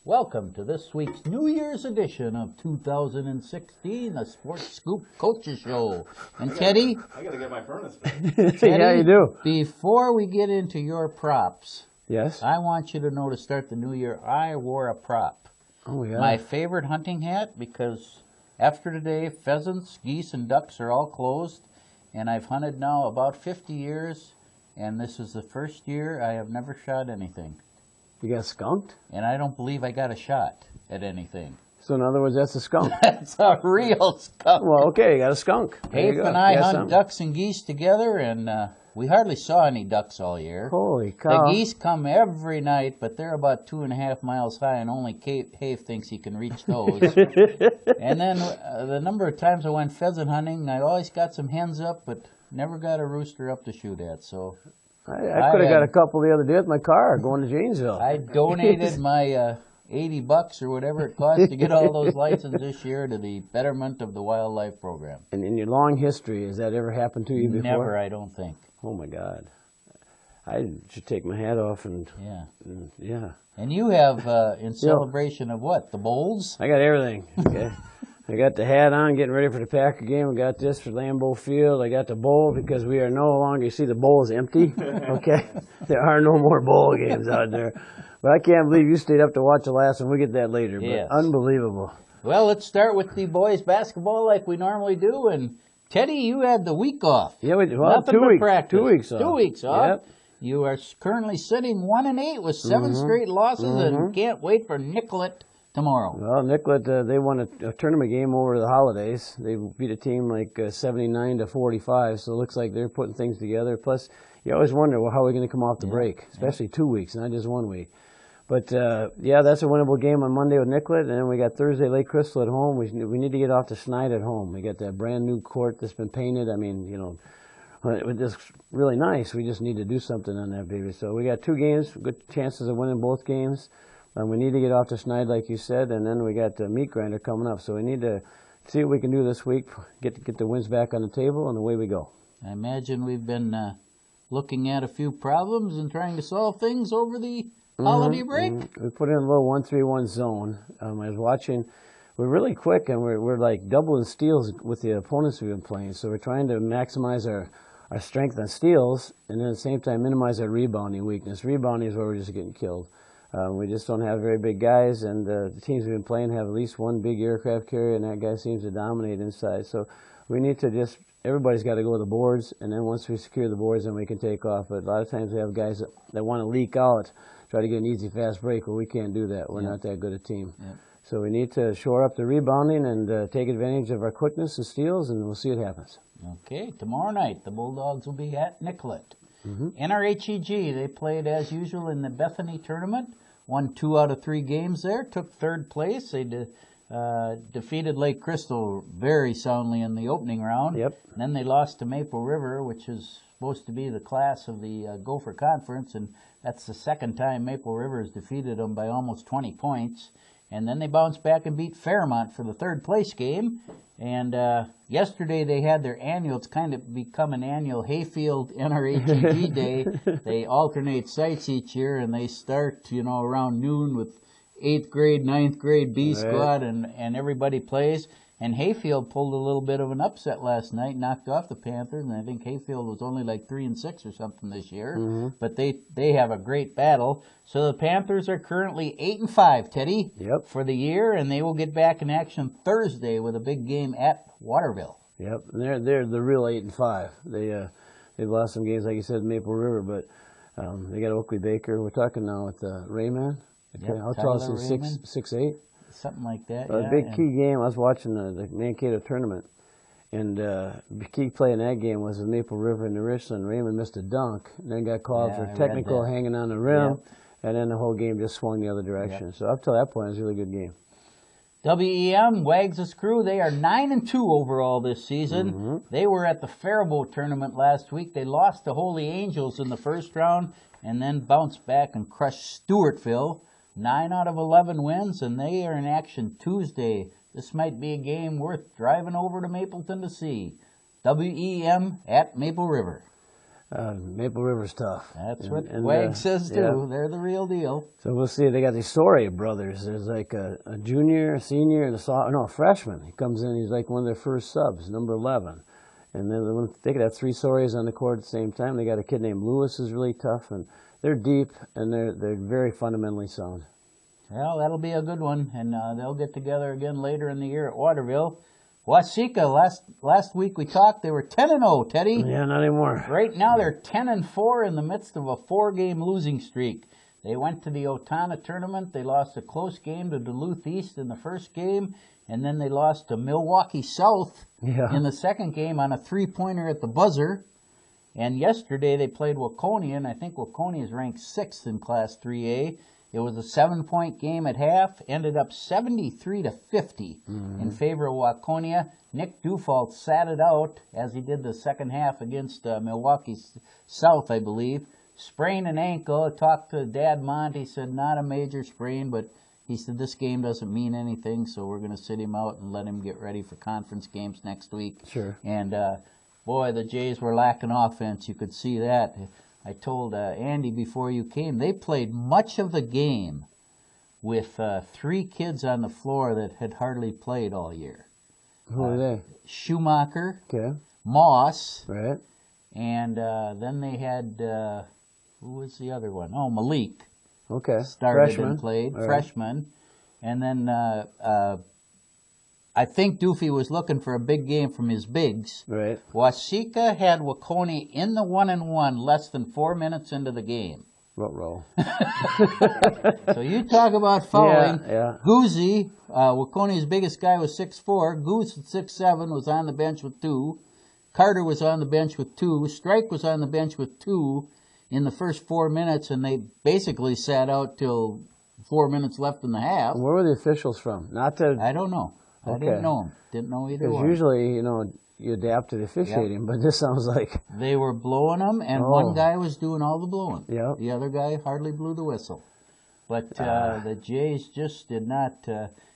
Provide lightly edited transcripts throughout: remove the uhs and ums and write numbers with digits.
Welcome to this week's New Year's edition of 2016, the Sports Scoop Coaches Show. And Teddy? I gotta get my furnace. Teddy, yeah, you do. Before we get into your props, Yes. I want you to know to start the new year, I wore a prop. Oh, yeah. My favorite hunting hat, because after today, pheasants, geese, and ducks are all closed, and I've hunted now about 50 years, and this is the first year I have never shot anything. You got skunked? And I don't believe I got a shot at anything. So in other words, that's a skunk. That's a real skunk. Well, okay, you got a skunk. There you Abe go. and I You got hunt something. ducks and geese together, and we hardly saw any ducks all year. Holy The cow. geese come every night, but they're about 2.5 miles high, and only Hafe thinks he can reach those. And then the number of times I went pheasant hunting, I always got some hens up, but never got a rooster up to shoot at. So I could have got a couple the other day with my car going to Janesville. I donated my $80 or whatever it cost to get all those licenses this year to the betterment of the wildlife program. And in your long history, has that ever happened to you before? Never, I don't think. Oh, my God. I should take my hat off and yeah. And you have, in celebration of what? The bowls? I got everything. Okay. I got the hat on, getting ready for the Packer game. I got this for Lambeau Field. I got the bowl because we are no longer, you see the bowl is empty, okay? There are no more bowl games out there. But I can't believe you stayed up to watch the last one. We'll get that later, Yes. but unbelievable. Well, let's start with the boys' basketball like we normally do. And Teddy, you had the week off. Yeah, well, Nothing 2 but weeks. practice. 2 weeks off. 2 weeks off. Yep. You are currently sitting 1-8 with 7 straight losses and can't wait for Nicollet tomorrow. Well, Nicollet, they won a tournament game over the holidays. They beat a team like 79-45, so it looks like they're putting things together. Plus, you always wonder, well, how are we going to come off the break, especially 2 weeks, not just 1 week. But, yeah, that's a winnable game on Monday with Nicollet, and then we got Thursday Lake Crystal at home. We need to get off to Schneid at home. We got that brand-new court that's been painted. I mean, you know, it's just really nice. We just need to do something on that baby. So we got 2 games, good chances of winning both games. We need to get off to Schneid, like you said, and then we got the meat grinder coming up. So we need to see what we can do this week, get the wins back on the table, and away we go. I imagine we've been looking at a few problems and trying to solve things over the holiday break. We put in a little 1-3-1 zone. I was watching. We're really quick, and we're like doubling steals with the opponents we've been playing. So we're trying to maximize our strength on steals, and then at the same time minimize our rebounding weakness. Rebounding is where we're just getting killed. We just don't have very big guys, and the teams we've been playing have at least one big aircraft carrier, and that guy seems to dominate inside. So we need to everybody's got to go to the boards, and then once we secure the boards, then we can take off. But a lot of times we have guys that want to leak out, try to get an easy, fast break, but we can't do that. We're not that good a team. Yep. So we need to shore up the rebounding and take advantage of our quickness and steals, and we'll see what happens. Okay, tomorrow night the Bulldogs will be at Nicollet. NRHEG, they played as usual in the Bethany tournament, won 2 out of 3 games there, took 3rd place. They defeated Lake Crystal very soundly in the opening round. Yep. And then they lost to Maple River, which is supposed to be the class of the Gopher Conference, and that's the 2nd time Maple River has defeated them by almost 20 points. And then they bounced back and beat Fairmont for the 3rd place game. And yesterday they had their annual, it's kind of become an annual Hayfield NRHEG day. They alternate sites each year, and they start, around noon with 8th grade, 9th grade B squad, and everybody plays. And Hayfield pulled a little bit of an upset last night, knocked off the Panthers, and I think Hayfield was only like 3-6 or something this year. But they have a great battle. So the Panthers are currently 8-5, Teddy, for the year, and they will get back in action Thursday with a big game at Waterville. Yep, and they're the real 8-5. They've lost some games, like you said, Maple River, but they got Oakley Baker. We're talking now with Rayman. Yep, How tall is he? 6'8"? Something like that. A big key game. I was watching the Mankato tournament, and the key play in that game was the Maple River and the Richland. Raymond missed a dunk, and then got called for technical hanging on the rim, and then the whole game just swung the other direction. So up till that point, it was a really good game. WEM, Wags' crew, they are 9-2 overall this season. They were at the Faribault tournament last week. They lost to Holy Angels in the 1st round and then bounced back and crushed Stewartville. 9 out of 11 wins, and they are in action Tuesday. This might be a game worth driving over to Mapleton to see. WEM at Maple River. Maple River's tough. That's what Wag says too. Yeah. They're the real deal. So we'll see. They got these Story brothers. There's like a junior, a senior, and a freshman. He comes in. He's like one of their first subs, number 11. And then they could have 3 Stories on the court at the same time. They got a kid named Lewis who's really tough, and they're deep and they're very fundamentally sound. Well, that'll be a good one, and they'll get together again later in the year at Waterville. Waseca, last week we talked, they were 10-0, Teddy. Yeah, not anymore. Right now they're 10-4 in the midst of a 4-game losing streak. They went to the Otana tournament. They lost a close game to Duluth East in the first game, and then they lost to Milwaukee South in the second game on a 3-pointer at the buzzer. And yesterday they played Waconia, and I think Waconia is ranked 6th in Class 3A. It was a 7-point game at half, ended up 73-50 in favor of Waconia. Nick Dufault sat it out, as he did the second half against Milwaukee South, I believe. Sprained an ankle. Talked to Dad Mont. He said not a major sprain, but he said this game doesn't mean anything, so we're going to sit him out and let him get ready for conference games next week. Sure. And, boy, the Jays were lacking offense. You could see that. I told Andy before you came, they played much of the game with 3 kids on the floor that had hardly played all year. Who are they? Schumacher, Okay. Moss, Right. and then they had, who was the other one? Oh, Malik. Okay. Started Freshman. and played, All right. freshman. And then I think Doofy was looking for a big game from his bigs. Right. Waseca had Waconia in the 1-1 less than 4 minutes into the game. Roll. So you talk about fouling. Yeah. Guzzi, Waconia's biggest guy, was 6'4". Goose at 6'7", was on the bench with 2. Carter was on the bench with 2. Strike was on the bench with 2 in the first 4 minutes, and they basically sat out till 4 minutes left in the half. Where were the officials from? Not to. I don't know. I Okay. didn't know them. Didn't know either Because one. usually, you adapt to the officiating, but this sounds like. They were blowing them, and one guy was doing all the blowing. Yep. The other guy hardly blew the whistle. But the Jays just did not.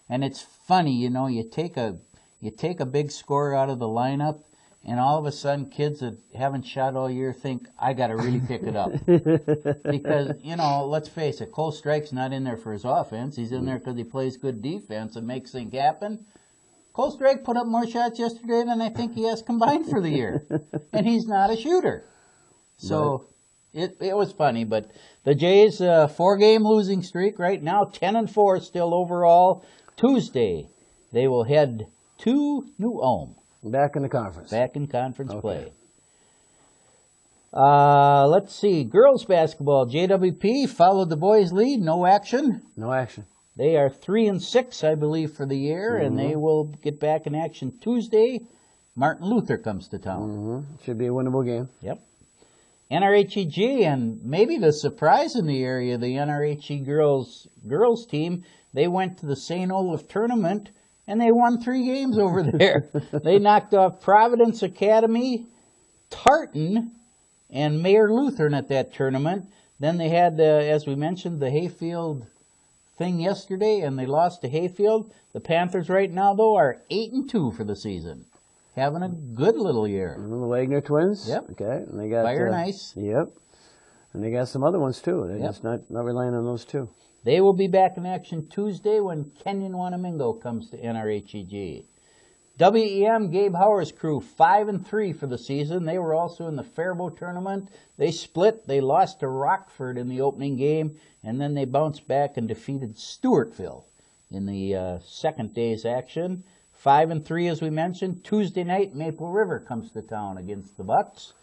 And it's funny, you take a big scorer out of the lineup, and all of a sudden kids that haven't shot all year think, I got to really pick it up. Because, let's face it, Cole Strike's not in there for his offense. He's in there because he plays good defense and makes things happen. Cole Strike put up more shots yesterday than I think he has combined for the year. And he's not a shooter. So it was funny. But the Jays, 4-game losing streak right now, 10-4 still overall. Tuesday, they will head to New Ulm. Back in the conference. Back in conference play. Let's see. Girls basketball, JWP followed the boys' lead. No action. No action. They are 3-6, I believe, for the year, and they will get back in action Tuesday. Martin Luther comes to town. Should be a winnable game. Yep. NRHEG, and maybe the surprise in the area, the NRHE girls team, they went to the St. Olaf tournament, and they won 3 games over there. They knocked off Providence Academy, Tartan, and Mayor Lutheran at that tournament. Then they had, as we mentioned, the Hayfield thing yesterday, and they lost to Hayfield. The Panthers right now, though, are 8-2 for the season. Having a good little year. The Wagner twins. Yep. Okay. And they got Fire and Ice. Yep. And they got some other ones too. They're just not relying on those 2. They will be back in action Tuesday when Kenyon Wanamingo comes to NRHEG. WEM, Gabe Hauer's crew, 5-3 for the season. They were also in the Faribault tournament. They split. They lost to Rockford in the opening game, and then they bounced back and defeated Stewartville in the second day's action. 5-3, as we mentioned. Tuesday night, Maple River comes to town against the Bucks.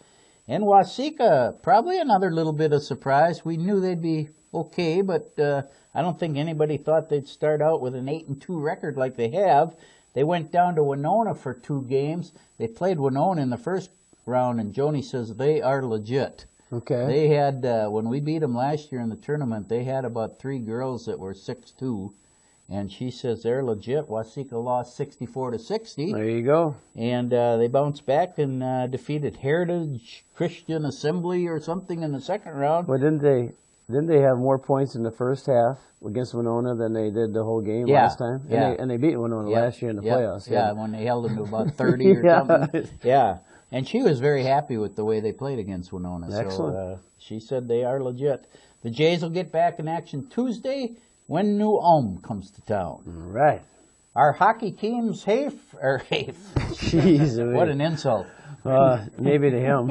And Waseca, probably another little bit of surprise. We knew they'd be okay, but I don't think anybody thought they'd start out with an 8-2 record like they have. They went down to Winona for 2 games. They played Winona in the first round, and Joni says they are legit. Okay. They had, when we beat them last year in the tournament, they had about 3 girls that were 6'2", and she says they're legit. Waseca lost 64-60. There you go. And they bounced back and defeated Heritage Christian Assembly or something in the second round. Well, didn't they have more points in the first half against Winona than they did the whole game last time? Yeah. And they beat Winona last year in the playoffs. Yeah, when they held them to about 30 or something. Yeah. And she was very happy with the way they played against Winona. Excellent. So she said they are legit. The Jays will get back in action Tuesday when New Ulm comes to town. Right. Our hockey team's Hafe. Jeez, What an insult. Maybe to him.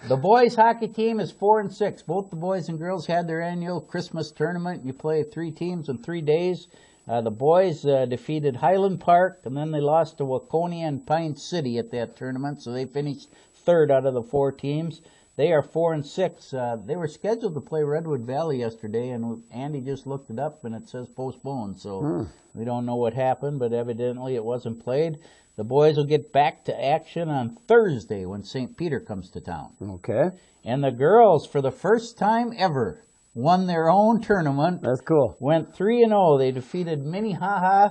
The boys hockey team is 4-6. Both the boys and girls had their annual Christmas tournament. You play 3 teams in 3 days. The boys defeated Highland Park, and then they lost to Waconia and Pine City at that tournament, so they finished 3rd out of the 4 teams. They are 4-6. They were scheduled to play Redwood Valley yesterday, and Andy just looked it up, and it says postponed. So we don't know what happened, but evidently it wasn't played. The boys will get back to action on Thursday when St. Peter comes to town. Okay. And the girls, for the first time ever, won their own tournament. That's cool. Went 3-0. They defeated Minnehaha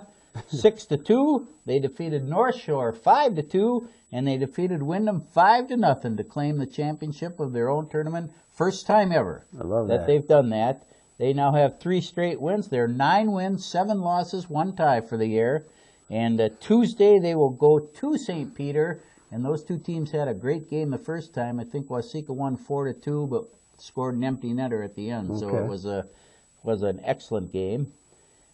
6-2. They defeated North Shore 5-2, and they defeated Windham 5-0 to claim the championship of their own tournament. First time ever I love that. they've done that. They now have 3 straight wins. They're 9 wins, 7 losses, 1 tie for the year. And Tuesday they will go to St. Peter, and those 2 teams had a great game the first time. I think Waseca won 4-2, but scored an empty netter at the end. So it was an excellent game.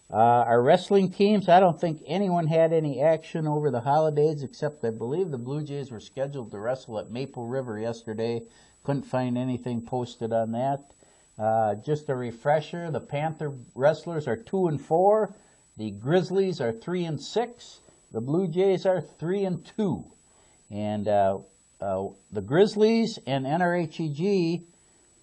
Our wrestling teams, I don't think anyone had any action over the holidays, except I believe the Blue Jays were scheduled to wrestle at Maple River yesterday. Couldn't find anything posted on that. Just a refresher, the Panther wrestlers are 2-4. The Grizzlies are 3-6. The Blue Jays are 3-2. And the Grizzlies and NRHEG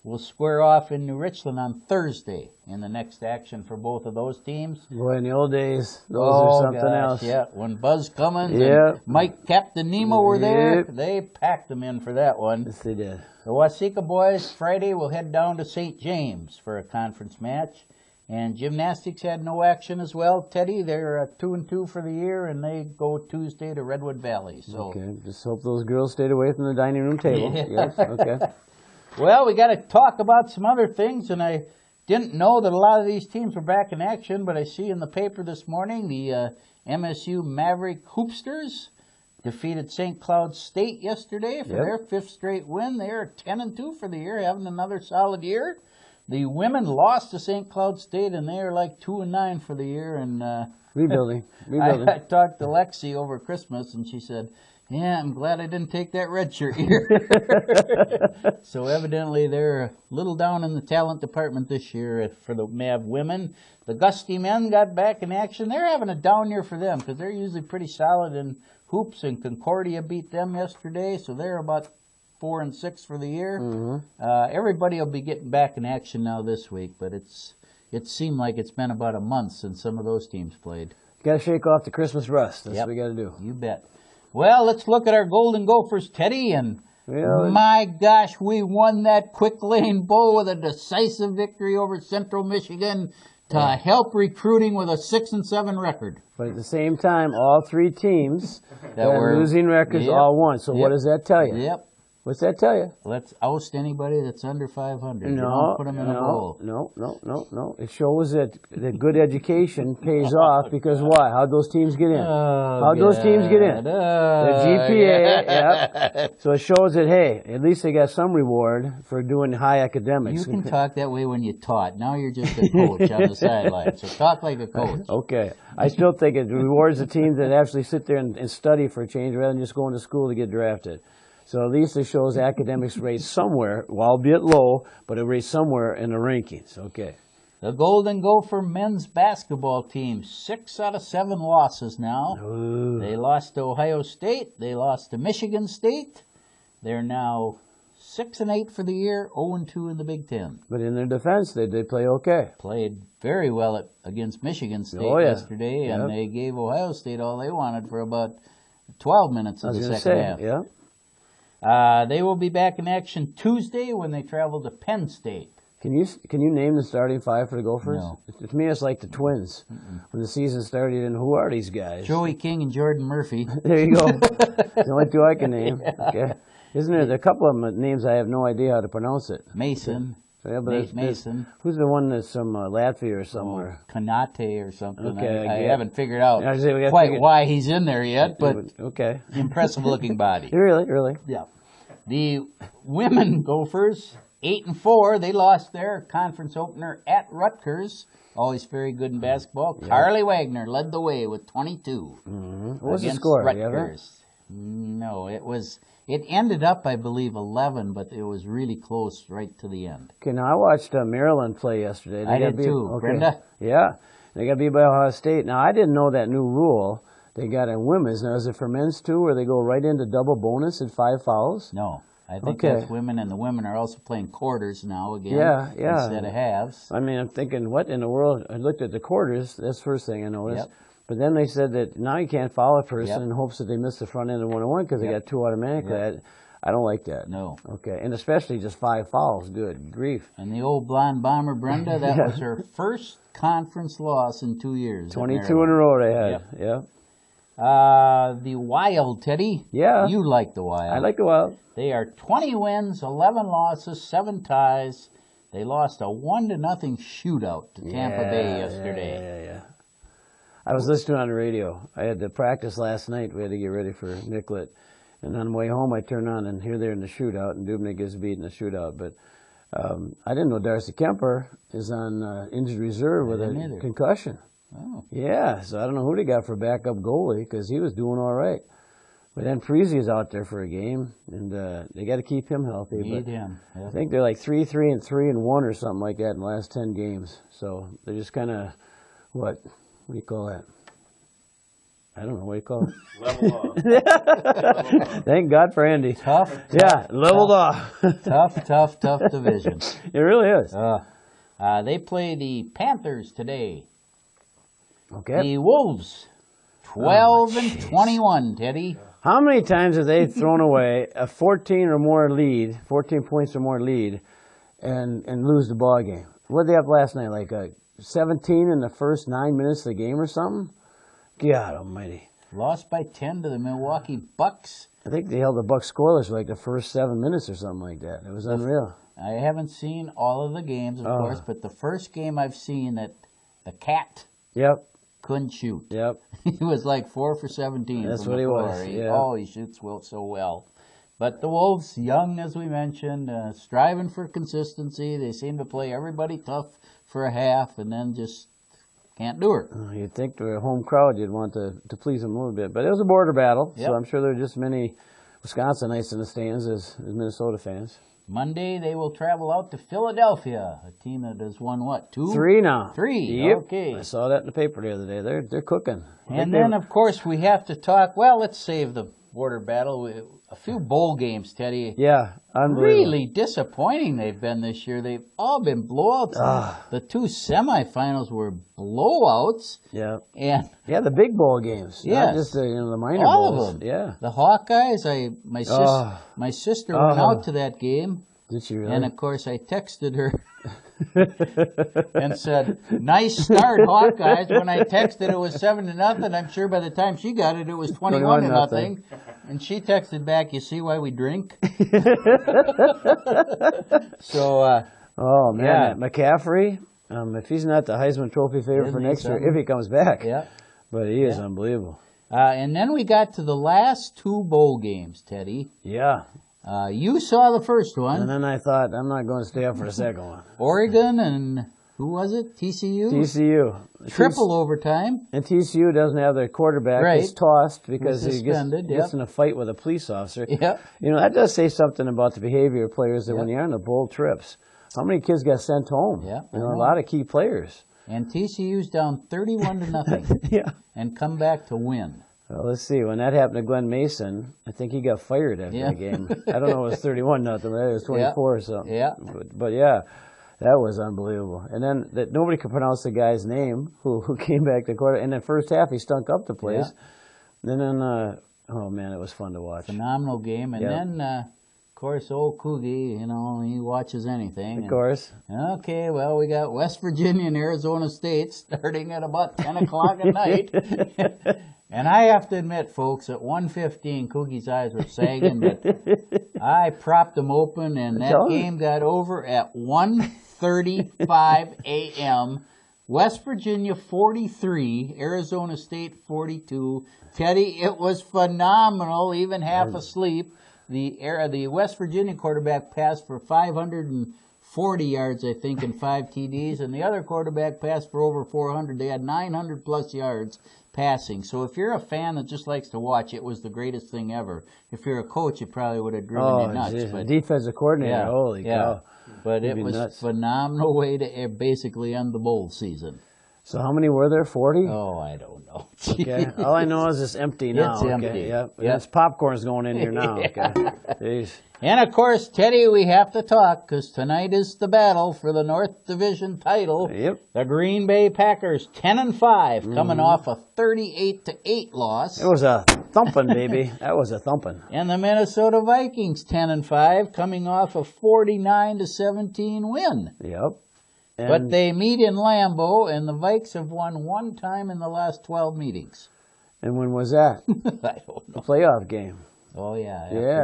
will square off in New Richland on Thursday in the next action for both of those teams. Boy, in the old days, those are something else. Yeah, when Buzz Cummins and Mike Captain Nemo were there, they packed them in for that one. Yes, they did. The Waseca boys Friday will head down to St. James for a conference match. And gymnastics had no action as well. Teddy, they're 2-2 for the year, and they go Tuesday to Redwood Valley. So okay, just hope those girls stayed away from the dining room table. Yes, okay. Well, we got to talk about some other things, and I didn't know that a lot of these teams were back in action, but I see in the paper this morning the MSU Maverick Hoopsters defeated St. Cloud State yesterday for their 5th straight win. They're 10-2 for the year, having another solid year. The women lost to St. Cloud State, and they are like 2-9 for the year. And rebuilding. I talked to Lexi over Christmas, and she said, "Yeah, I'm glad I didn't take that red shirt here." So evidently they're a little down in the talent department this year for the Mav women. The Gusty men got back in action. They're having a down year for them because they're usually pretty solid in hoops, and Concordia beat them yesterday, so they're about 4-6 for the year. Everybody will be getting back in action now this week, but it seemed like it's been about a month since some of those teams played. Got to shake off the Christmas rust. That's what we got to do. You bet. Well, let's look at our Golden Gophers, Teddy, and my gosh, we won that Quick Lane Bowl with a decisive victory over Central Michigan to help recruiting with a 6-7 record. But at the same time, all 3 teams that were losing records all won. So what does that tell you? What's that tell you? Let's oust anybody that's under 500. Don't put them in a bowl. No. It shows that good education pays off because why? How'd those teams get in? How'd those teams get in? The GPA, So it shows that, hey, at least they got some reward for doing high academics. You can talk that way when you taught. Now you're just a coach on the sideline. So talk like a coach. Okay. I still think it rewards the teams that actually sit there and study for a change rather than just going to school to get drafted. So at least it shows academics rate somewhere, albeit low, but it rates somewhere in the rankings. Okay. The Golden Gopher men's basketball team, 6 out of 7 losses now. They lost to Ohio State. They lost to Michigan State. They're now 6-8 for the year, 0-2 in the Big Ten. But in their defense, they did play okay. Played very well against Michigan State yesterday, and they gave Ohio State all they wanted for about 12 minutes of the second half. They will be back in action Tuesday when they travel to Penn State. Can you name the starting 5 for the Gophers? No. To me, it's like the Twins. When the season started, and who are these guys? Joey King and Jordan Murphy. There you go. The only 2 I can name. Okay. Isn't there a couple of names I have no idea how to pronounce it? Mason. Yeah, but Nate Mason. Who's the one that's from Latvia or somewhere? Kanate or something. Okay, I haven't figured out we quite why he's in there yet, but okay. impressive looking body. Really? Yeah. The women Gophers, 8-4. They lost their conference opener at Rutgers. Always very good in basketball. Yeah. Carly Wagner led the way with 22 What was the score? Rutgers. No, it ended up, I believe, 11, but it was really close right to the end. Okay, now I watched Maryland play yesterday. I did too. Okay. Brenda? Yeah. They got beat by Ohio State. Now, I didn't know that new rule they got in women's. Now, is it for men's too, where they go right into double bonus at 5 fouls? No. I think that's women, and the women are also playing quarters now again instead of halves. I mean, I'm thinking, what in the world? I looked at the quarters. That's the first thing I noticed. Yep. But then they said that now you can't foul a person in hopes that they miss the front end of 1-on-1 because they got 2 automatically. Yep. I don't like that. No. Okay, and especially just 5 fouls. Good grief. And the old blonde bomber, Brenda, that was her first conference loss in 2 years. 22 in a row they had. Yep. The Wild, Teddy. Yeah. You like the Wild. I like the Wild. They are 20 wins, 11 losses, 7 ties. They lost a 1-0 shootout to Tampa Bay yesterday. Yeah. I was listening on the radio. I had to practice last night. We had to get ready for Nicollet. And on the way home, I turn on and here they're in the shootout, and Dubnik gets beat in the shootout. But I didn't know Darcy Kemper is on injured reserve with a concussion. Oh. Yeah, so I don't know who they got for backup goalie because he was doing all right. But then Freezy is out there for a game, and they got to keep him healthy. Need him. Yep. I think they're like 3-3 and 3-1 or something like that in the last 10 games. So they're just kind of, what do you call that? I don't know, what do you call it? Level off. Thank God for Andy. Tough. Yeah, leveled off. tough division. It really is. They play the Panthers today. Okay. The Wolves, 12-21, Teddy. How many times have they thrown away a 14 points or more lead, and lose the ball game? What did they have last night? Like 17 in the first 9 minutes of the game or something? God almighty. Lost by 10 to the Milwaukee Bucks. I think they held the Bucks scoreless for like the first 7 minutes or something like that. It was unreal. I haven't seen all of the games, of course, but the first game I've seen that the Cat couldn't shoot. Yep. He was like 4 for 17. That's from what the he floor. was. He shoots so well. But the Wolves, young as we mentioned, striving for consistency. They seem to play everybody tough for a half and then just can't do it. You'd think to a home crowd you'd want to please them a little bit. But it was a border battle, so I'm sure there are just as many Wisconsinites in the stands as Minnesota fans. Monday, they will travel out to Philadelphia, a team that has won, what, 2? 3 now. 3, yep. Okay. I saw that in the paper the other day. They're cooking. And then, of course, we have to talk, well, let's save the border battle. A few bowl games, Teddy. Yeah, unbelievable. Really disappointing they've been this year. They've all been blowouts. The 2 semifinals were blowouts. Yeah. And the big bowl games. Yes. Not just the minor all bowls. of them. Yeah. The Hawkeyes, my sister went out to that game. Did she really? And, of course, I texted her and said, nice start, Hawkeyes. When I texted it was 7-0. I'm sure by the time she got it, it was 21-0. And she texted back, you see why we drink? So, oh, man. McCaffrey, if he's not the Heisman Trophy favorite for next year, if he comes back. Yeah. But he is unbelievable. And then we got to the last 2 bowl games, Teddy. Yeah. You saw the first one. And then I thought, I'm not going to stay up for the second one. Oregon and, who was it? TCU? TCU. Triple overtime. And TCU doesn't have their quarterback. Right. He's tossed because he gets in a fight with a police officer. Yep. You know, that does say something about the behavior of players that when you're on the bowl trips, how many kids got sent home? Yeah. You know, a lot of key players. And TCU's down 31-0. Yeah. And come back to win. Well, let's see. When that happened to Glenn Mason, I think he got fired after the game. I don't know if it was 31-0, but it was 24 or something. Yeah. But yeah, that was unbelievable. And then that nobody could pronounce the guy's name who came back to quarter. And the first half, he stunk up the place. Yeah. And then, oh man, it was fun to watch. Phenomenal game. And then course, old Kugath, he watches anything. Of course. Okay, well, we got West Virginia and Arizona State starting at about 10 o'clock at night. And I have to admit, folks, at 1:15, Kugath's eyes were sagging, but I propped them open, and that game got over at 1:35 a.m. West Virginia 43, Arizona State 42. Teddy, it was phenomenal, even half asleep. The West Virginia quarterback passed for 540 yards, I think, and 5 TDs, and the other quarterback passed for over 400. They had 900 plus yards passing. So if you're a fan that just likes to watch, it was the greatest thing ever. If you're a coach, it probably would have driven you nuts. Geez, but defensive coordinator, holy cow. But it was a phenomenal way to basically end the bowl season. So how many were there? 40? Oh, I don't know. Okay. All I know is it's empty now. It's empty. Okay. Yep. It's popcorn's going in here now. Okay. Jeez. And of course, Teddy, we have to talk because tonight is the battle for the North Division title. Yep. The Green Bay Packers 10-5, coming off a 38-8 loss. It was a thumping, baby. That was a thumping. And the Minnesota Vikings 10-5, coming off a 49-17 win. Yep. And But they meet in Lambeau, and the Vikes have won one time in the last 12 meetings. And when was that? I don't know. The playoff game. Oh, yeah. Yeah.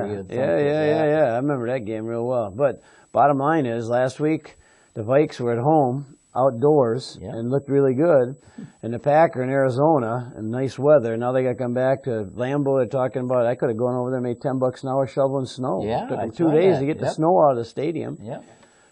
I remember that game real well. But bottom line is, last week, the Vikes were at home, outdoors, and looked really good. And the Packer in Arizona, in nice weather. Now they got to come back to Lambeau. They're talking about, I could have gone over there and made $10 an hour shoveling snow. Yeah, It took I them 2 saw days that. to get the snow out of the stadium. Yep.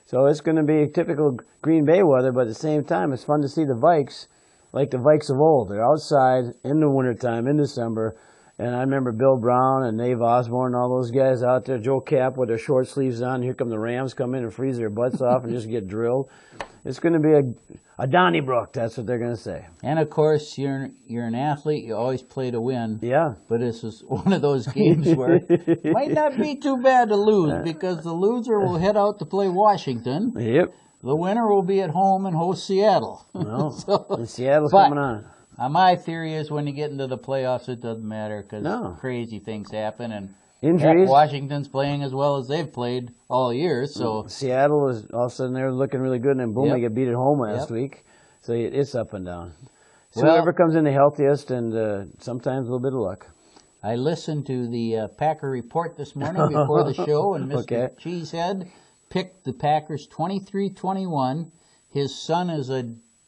So it's going to be typical Green Bay weather, but at the same time, it's fun to see the Vikes, like the Vikes of old. They're outside in the wintertime, in December, and I remember Bill Brown and Dave Osborne and all those guys out there, Joe Cap with their short sleeves on. Here come the Rams come in and freeze their butts off and just get drilled. It's going to be a Donnybrook, that's what they're going to say. And of course, you're an athlete. You always play to win. Yeah. But this is one of those games where it might not be too bad to lose because the loser will head out to play Washington. Yep. The winner will be at home and host Seattle. Well, So, and Seattle's but coming on. My theory is when you get into the playoffs, it doesn't matter because crazy things happen. And Injuries. Washington's playing as well as they've played all year. So Seattle is all of a sudden they're looking really good, and then boom, they get beat at home last week. So it's up and down. So whoever comes in the healthiest, and sometimes a little bit of luck. I listened to the Packer report this morning before the show, and Mr. Cheesehead picked the Packers 23-21. His son is a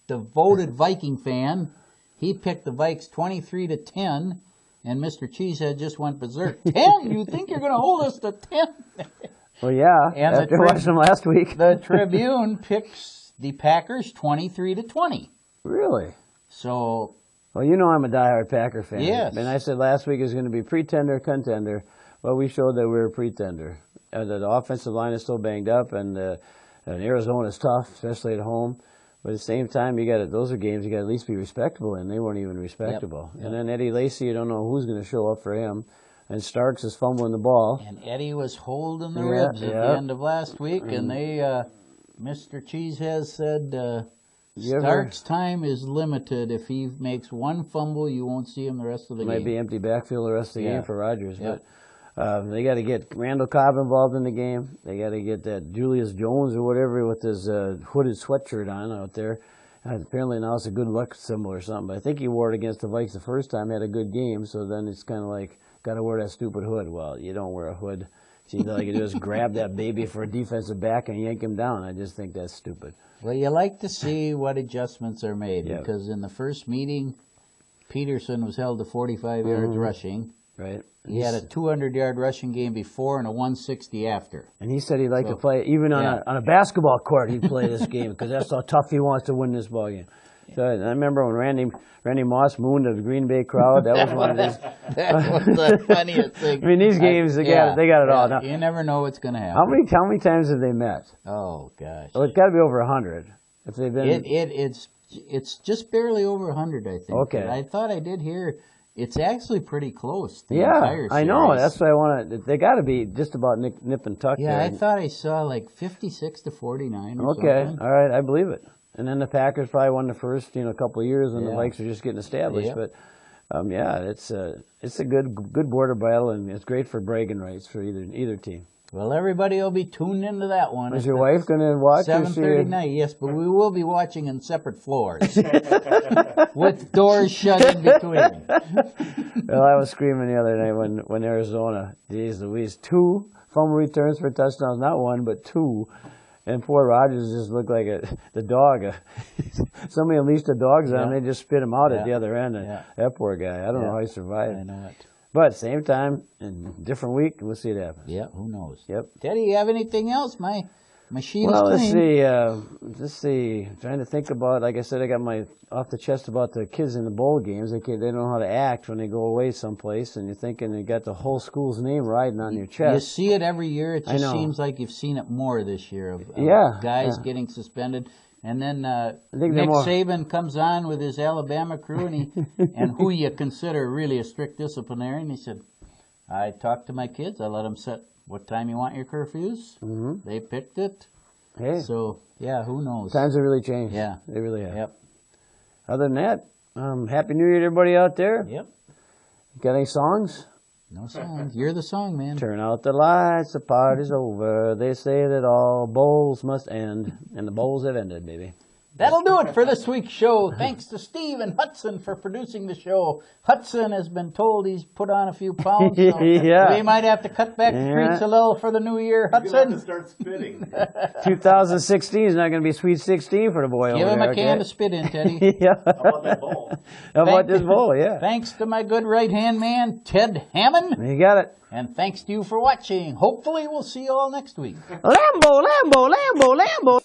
devoted Viking fan. He picked the Vikes 23-10. And Mr. Cheesehead just went berserk. 10? You think you're going to hold us to 10? Well, yeah. And after watching them last week. The Tribune picks the Packers 23-20. Really? So. Well, you know I'm a diehard Packer fan. Yes. And I said last week it was going to be pretender, contender. Well, we showed that we were a pretender. The offensive line is still banged up, and Arizona's tough, especially at home. But at the same time, those are games you got to at least be respectable in. They weren't even respectable. Yep. And then Eddie Lacy, you don't know who's going to show up for him. And Starks is fumbling the ball. And Eddie was holding the ribs at the end of last week, and Mr. Cheesehead said Starks' time is limited. If he makes one fumble, you won't see him the rest of the game. Might be empty backfield the rest of the game for Rodgers. But they got to get Randall Cobb involved in the game. They got to get that Julius Jones or whatever with his hooded sweatshirt on out there. Apparently now it's a good luck symbol or something. But I think he wore it against the Vikes the first time, had a good game. So then it's kind of like, got to wear that stupid hood. Well, you don't wear a hood. So all you can do is grab that baby for a defensive back and yank him down. I just think that's stupid. Well, you like to see what adjustments are made because in the first meeting, Peterson was held to 45 yards rushing. Right. He had a 200-yard rushing game before and a 160 after. And he said he'd like to play, even on a basketball court, he'd play this game because that's how tough he wants to win this ball game. So I remember when Randy Moss mooned the Green Bay crowd. That was one of his. That was the funniest thing. I mean, these games, they got it all. Now, you never know what's going to happen. How many times have they met? Oh, gosh. Well, it's got to be over 100. If they've been. It's just barely over 100, I think. Okay. But I thought I did hear it's actually pretty close. The entire series. I know. That's what I want to. They got to be just about nip and tuck. Yeah, there. I thought I saw like 56-49 or okay. something. All right, I believe it. And then the Packers probably won the first, couple of years when the Vikes are just getting established. But it's a good border battle, and it's great for bragging rights for either team. Well, everybody will be tuned into that one. Is your wife going to watch? 7:30 night, yes, but we will be watching in separate floors with doors shut in between. Well, I was screaming the other night when Arizona, geez Louise, 2 fumble returns for touchdowns, not 1, but 2. And poor Rogers just looked like the dog. Somebody unleashed the dogs on him, they just spit him out at the other end. That poor guy. I don't know how he survived. I know it. But same time, in a different week, we'll see it happen. Yeah, who knows? Yep. Teddy, you have anything else? My sheet Well, is clean. let's see. I'm trying to think about, like I said, I got my off the chest about the kids in the bowl games. They don't know how to act when they go away someplace, and you're thinking you got the whole school's name riding on your chest. You see it every year. It just seems like you've seen it more this year of guys getting suspended. And then Nick Saban comes on with his Alabama crew, and who you consider really a strict disciplinarian. He said, I talked to my kids. I let them set what time you want your curfews. Mm-hmm. They picked it. Hey. So, yeah, who knows? Times have really changed. Yeah. They really have. Yep. Other than that, Happy New Year to everybody out there. Yep. Got any songs? No songs. You're the song, man. Turn out the lights, the party's over. They say that all bowls must end, and the bowls have ended, baby. That'll do it for this week's show. Thanks to Steve and Hudson for producing the show. Hudson has been told he's put on a few pounds, so we might have to cut back the treats a little for the new year. Hudson, you're going to start spitting. 2016 is not going to be Sweet 16 for the boy Give over him there. a can to spit in, Teddy. Yeah. How about that bowl? How about this bowl, yeah. Thanks to my good right-hand man, Ted Hammond. You got it. And thanks to you for watching. Hopefully we'll see you all next week. Lambo, Lambo, Lambo, Lambo.